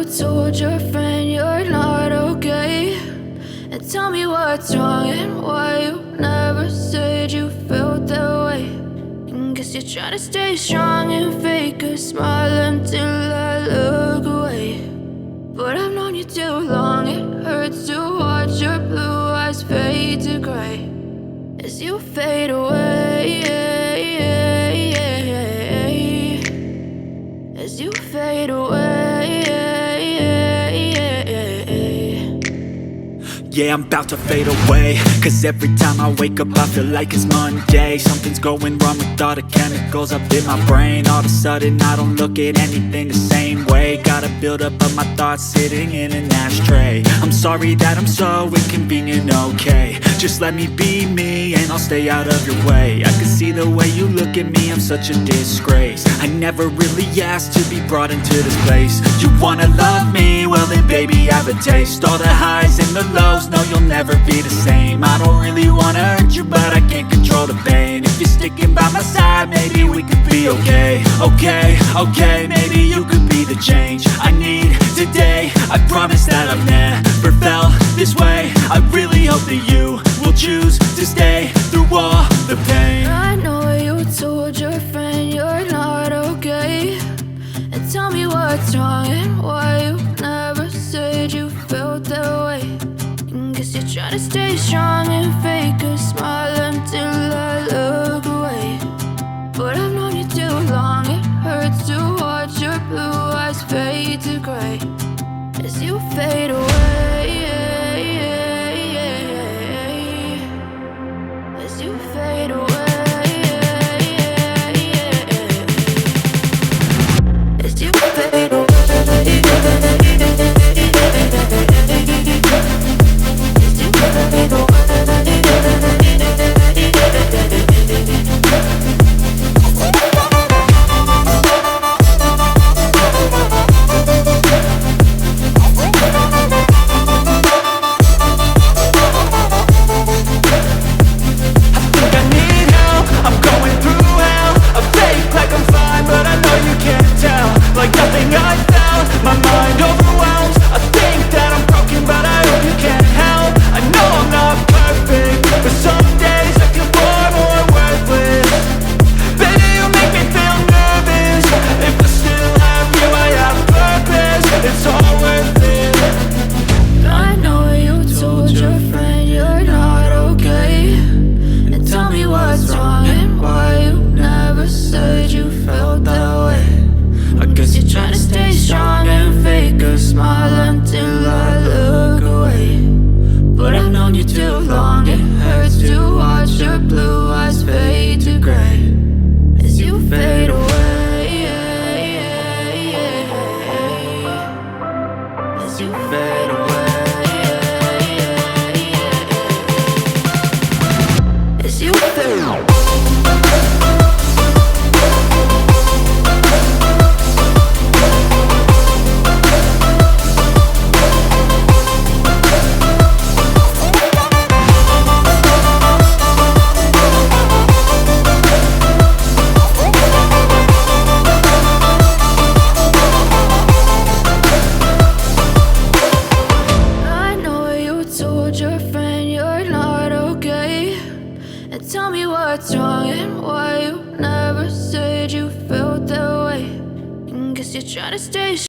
told your friend you're not okay, and tell me what's wrong and why you never said you felt that way. And guess you're trying to stay strong and fake a smile until I look away. But I've known you too long, it hurts to watch your blue eyes fade to gray as you fade away, as you fade away. Yeah, I'm about to fade away, cause every time I wake up I feel like it's Monday. Something's going wrong with all the chemicals up in my brain. All of a sudden I don't look at anything the same way. Got a buildup of my thoughts sitting in an ashtray. I'm sorry that I'm so inconvenient, okay. Just let me be me and I'll stay out of your way. I can see the way you look at me, I'm such a disgrace. I never really asked to be brought into this place. You wanna love me? Well then baby, have a taste. All the highs and the lows, no, you'll never be the same. I don't really wanna hurt you, but I can't control the pain. If you're sticking by my side, maybe we could be okay. Okay, maybe you could be the change I need today. I promise that I've never felt this way. I really hope that you will choose to stay through all the pain. I know you told your friend you're not okay, and tell me what's wrong and why you never said you felt that way. Guess you're trying to stay strong and fake a smile until I look away. But I've known you too long, it hurts to watch your blue eyes fade to gray as you fade away, as you fade away, as you fade away. Tell me what's wrong and why you never said you felt that way. And guess you're trying to stay